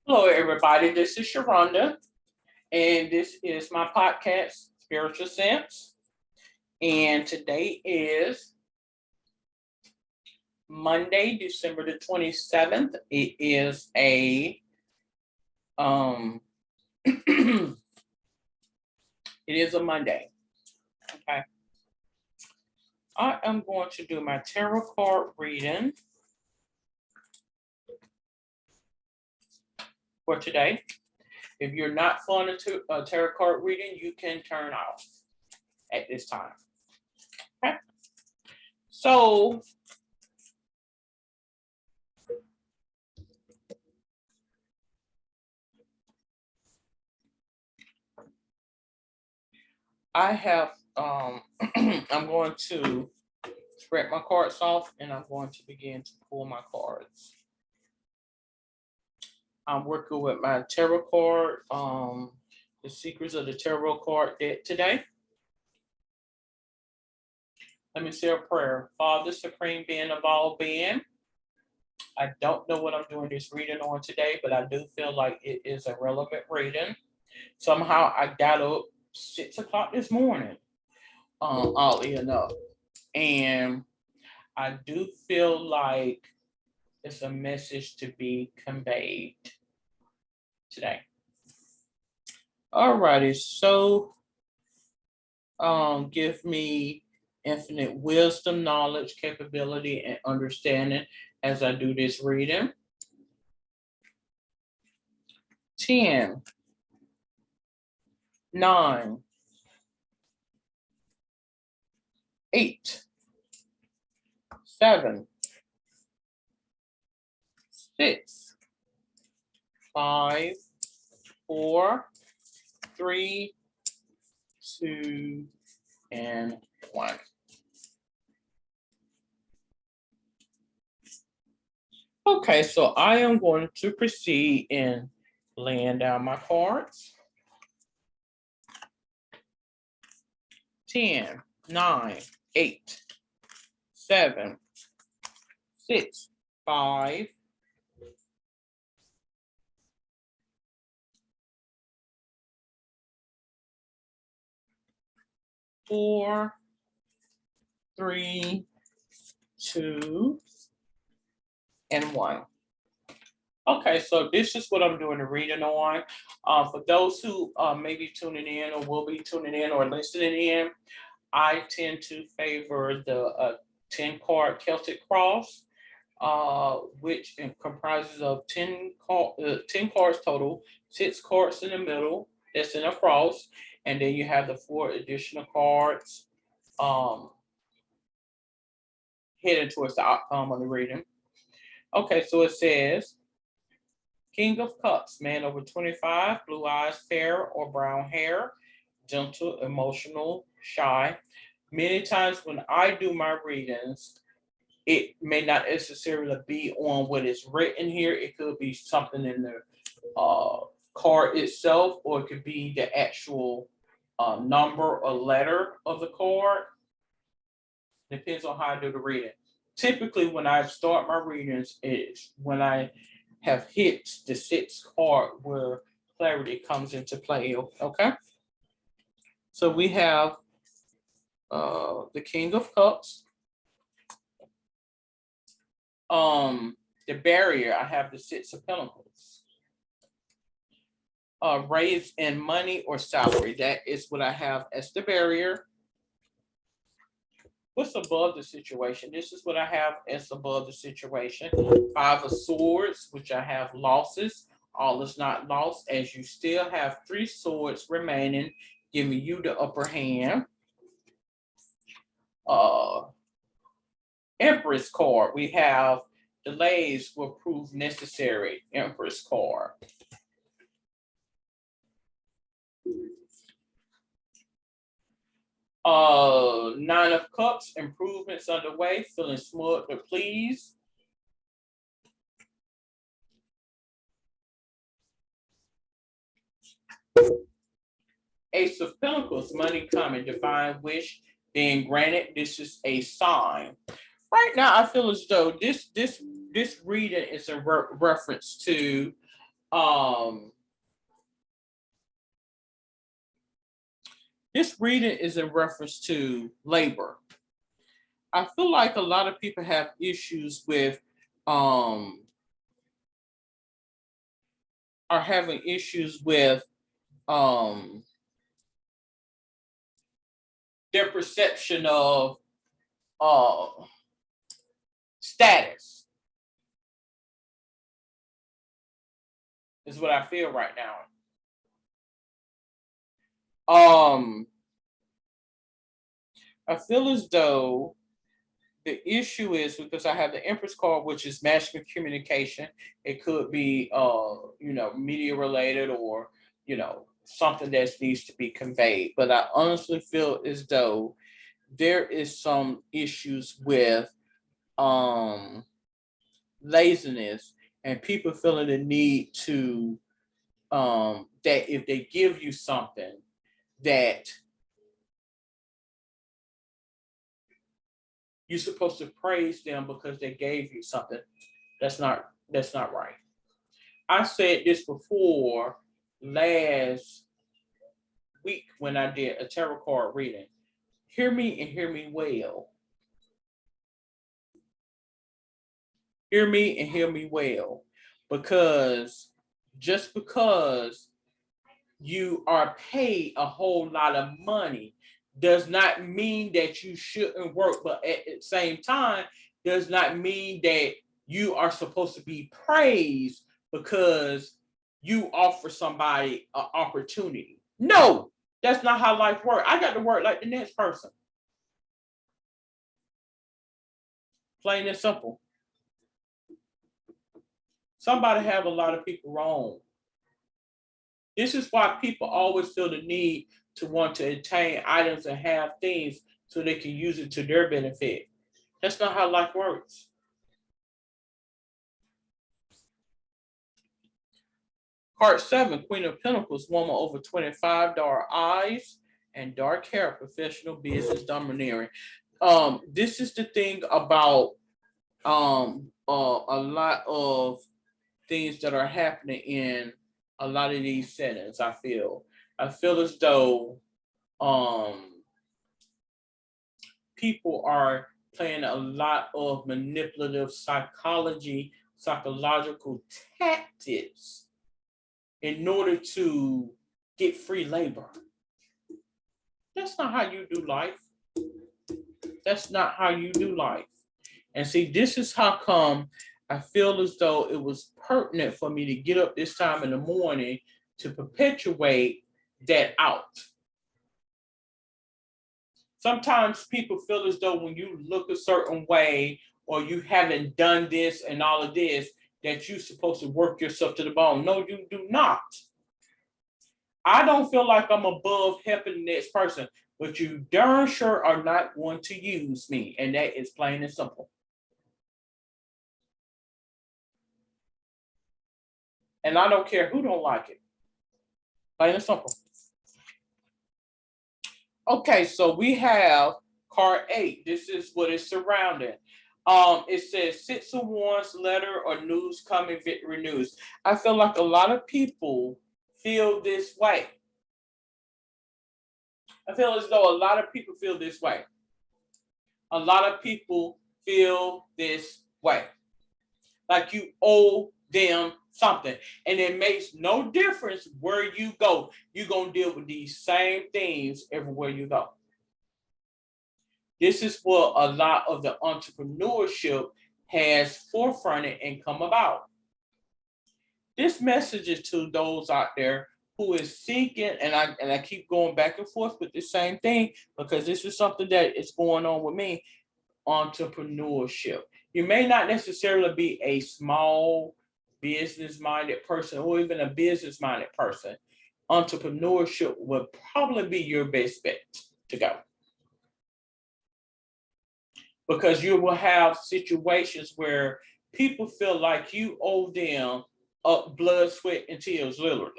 Hello, everybody. This is Sharonda, and this is my podcast, Spiritual Sense. And today is Monday, December the 27th. It is um it is a Monday. Okay. I am going to do my tarot card reading for today. If you're not fond of tarot card reading, you can turn off at this time. Okay. So I have I'm going to spread my cards off and I'm going to begin to pull my cards. I'm working with my tarot card, the secrets of the tarot card deck today. Let me say a prayer. Father, Supreme Being of all being, I don't know what I'm doing this reading on today, but I do feel like it is a relevant reading. Somehow I got up 6 o'clock this morning, oddly enough. And I do feel like it's a message to be conveyed today. Alrighty, so give me infinite wisdom, knowledge, capability, and understanding as I do this reading. 10, 9, 8, 7, 6, 5, 4, 3, 2, and 1. Okay, so I am going to proceed in laying down my cards. 10, 9, 8, 7, 6, 5, 4, 3, 2, and 1. Okay, so this is what I'm doing the reading on. For those who may be tuning in or will be tuning in or listening in, I tend to favor the 10 card Celtic Cross, which comprises of 10 cards total, 6 cards in the middle, that's in a cross, and then you have the 4 additional cards um, heading towards the outcome of the reading. Okay, so it says King of Cups, man over 25, blue eyes, fair or brown hair, gentle, emotional, shy. Many times when I do my readings, it may not necessarily be on what is written here. It could be something in the card itself, or it could be the actual number or letter of the card. Depends on how I do the reading. Typically, when I start my readings, it's when I have hit the 6th card where clarity comes into play. Okay, so we have the King of Cups. The barrier, I have the 6 of Pentacles. Raise in money or salary, that is what I have as the barrier. What's above the situation? This is what I have as above the situation. 5 of Swords, which I have losses. All is not lost, as you still have 3 swords remaining, giving you the upper hand. Empress card, we have delays will prove necessary. Empress card. Nine of Cups, improvements underway, feeling smug but pleased. Ace of Pentacles, money coming, divine wish being granted. This is a sign. Right now, I feel as though this reading is a reference to This reading is in reference to labor. I feel like a lot of people have issues with are having issues with um their perception of uh status is what I feel right now. I feel as though the issue is because I have the Empress card, which is masculine communication. It could be, media related or, something that needs to be conveyed. But I honestly feel as though there is some issues with laziness and people feeling the need to, that if they give you something, that you're supposed to praise them because they gave you something. That's not right. I said this before last week when I did a tarot card reading. Hear me and hear me well. Hear me and hear me well. Because just because you are paid a whole lot of money does not mean that you shouldn't work, but at the same time, does not mean that you are supposed to be praised because you offer somebody an opportunity. No, that's not how life works. I got to work like the next person. Plain and simple. Somebody have a lot of people wrong. This is why people always feel the need to want to attain items and have things so they can use it to their benefit. That's not how life works. Card 7, Queen of Pentacles, woman over 25, dark eyes and dark hair, professional business domineering. This is the thing about a lot of things that are happening in a lot of these settings. I feel as though people are playing a lot of manipulative psychological tactics in order to get free labor. That's not how you do life. That's not how you do life. And see, this is how come I feel as though it was pertinent for me to get up this time in the morning to perpetuate that out. Sometimes people feel as though when you look a certain way or you haven't done this and all of this, that you're supposed to work yourself to the bone. No, you do not. I don't feel like I'm above helping the next person, but you darn sure are not going to use me. And that is plain and simple. And I don't care who don't like it. Plain and simple. Okay, so we have card 8. This is what is surrounding. It says 6 of Wands, letter or news coming, victory news. I feel like a lot of people feel this way. I feel as though a lot of people feel this way. A lot of people feel this way. Like you owe them something. And it makes no difference where you go. You're going to deal with these same things everywhere you go. This is what a lot of the entrepreneurship has forefronted and come about. This message is to those out there who is seeking, and I keep going back and forth with the same thing because this is something that is going on with me, entrepreneurship. You may not necessarily be a small business-minded person or even a business-minded person. Entrepreneurship would probably be your best bet to go. Because you will have situations where people feel like you owe them up blood, sweat, and tears, literally.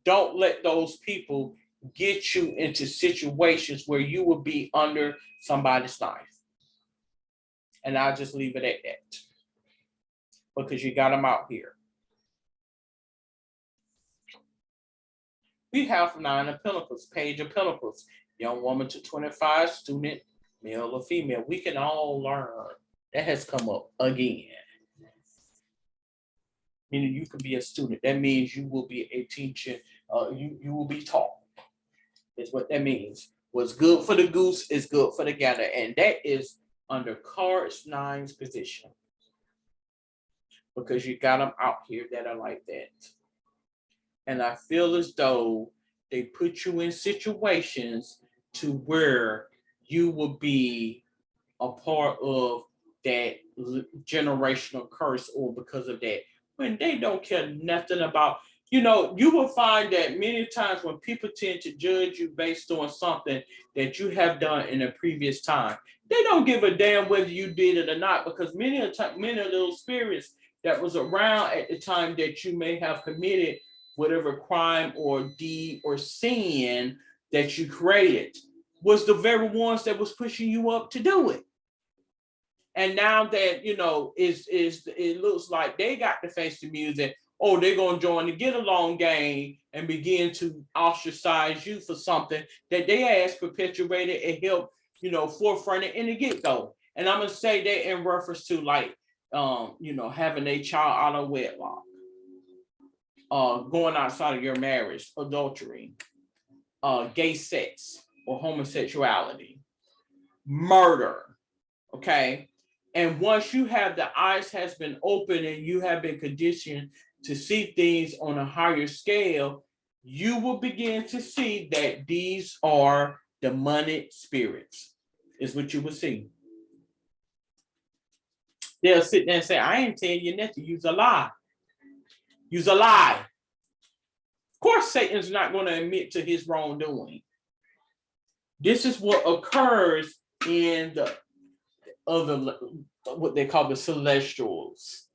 Don't let those people get you into situations where you will be under somebody's knife. And I'll just leave it at that because you got them out here. We have 9 of Pentacles, Page of Pentacles, young woman to 25, student, male or female. We can all learn. That has come up again. Meaning you can be a student. That means you will be a teacher. You will be taught. Is what that means. What's good for the goose is good for the gander. And that is under cards 9's position. Because you got them out here that are like that. And I feel as though they put you in situations to where you will be a part of that generational curse, or because of that, when they don't care nothing about, you will find that many times when people tend to judge you based on something that you have done in a previous time, they don't give a damn whether you did it or not, because many of those spirits that was around at the time that you may have committed whatever crime or deed or sin that you created was the very ones that was pushing you up to do it. And now that, it looks like they got to face the music, oh, they're going to join the get along game and begin to ostracize you for something that they asked, perpetuated, and helped, forefronted in the get-go. And I'm going to say that in reference to having a child out of wedlock. Going outside of your marriage, adultery, gay sex or homosexuality, murder, okay? And once you have the eyes has been opened and you have been conditioned to see things on a higher scale, you will begin to see that these are demonic spirits, is what you will see. They'll sit there and say, I ain't telling you nothing, use a lie. Use a lie. Of course, Satan's not going to admit to his wrongdoing. This is what occurs in the other, what they call the celestials.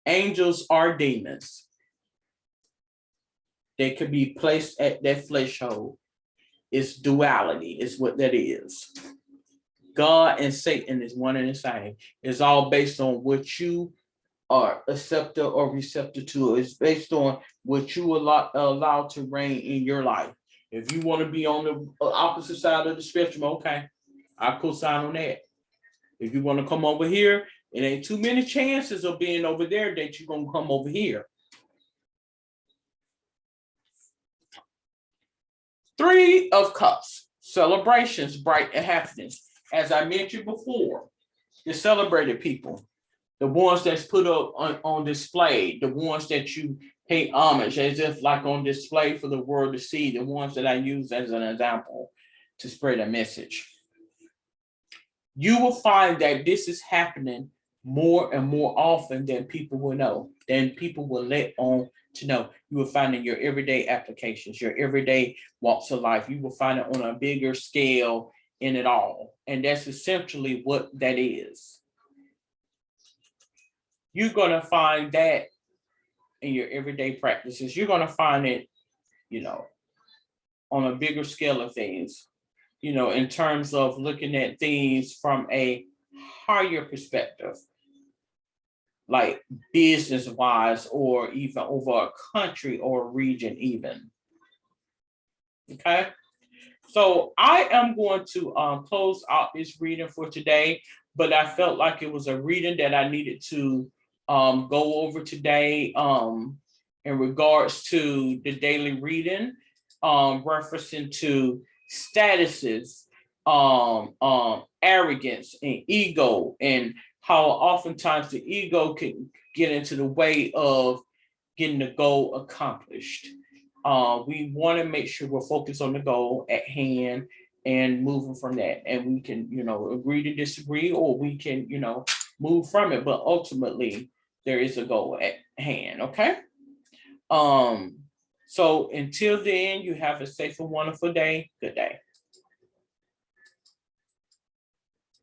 Angels are demons. They could be placed at that flesh hole. It's duality, is what that is. God and Satan is one and the same. It's all based on what you are acceptor or receptor to. It's based on what you allow to reign in your life. If you want to be on the opposite side of the spectrum, okay, I'll co-sign on that. If you want to come over here, it ain't too many chances of being over there that you're going to come over here. 3 of Cups, celebrations, bright and happiness. As I mentioned before, the celebrated people, the ones that's put up on display, the ones that you pay homage as if like on display for the world to see, the ones that I use as an example to spread a message. You will find that this is happening more and more often than people will know, than people will let on to know. You will find in your everyday applications, your everyday walks of life. You will find it on a bigger scale in it all. And that's essentially what that is. You're going to find that in your everyday practices. You're going to find it, on a bigger scale of things, in terms of looking at things from a higher perspective, like business wise, or even over a country or a region even. Okay. So I am going to close out this reading for today, but I felt like it was a reading that I needed to go over today in regards to the daily reading, referencing to statuses, arrogance and ego, and how oftentimes the ego can get into the way of getting the goal accomplished. We want to make sure we're focused on the goal at hand and moving from that. And we can, agree to disagree, or we can, move from it. But ultimately, there is a goal at hand. Okay. So until then, you have a safe and wonderful day. Good day.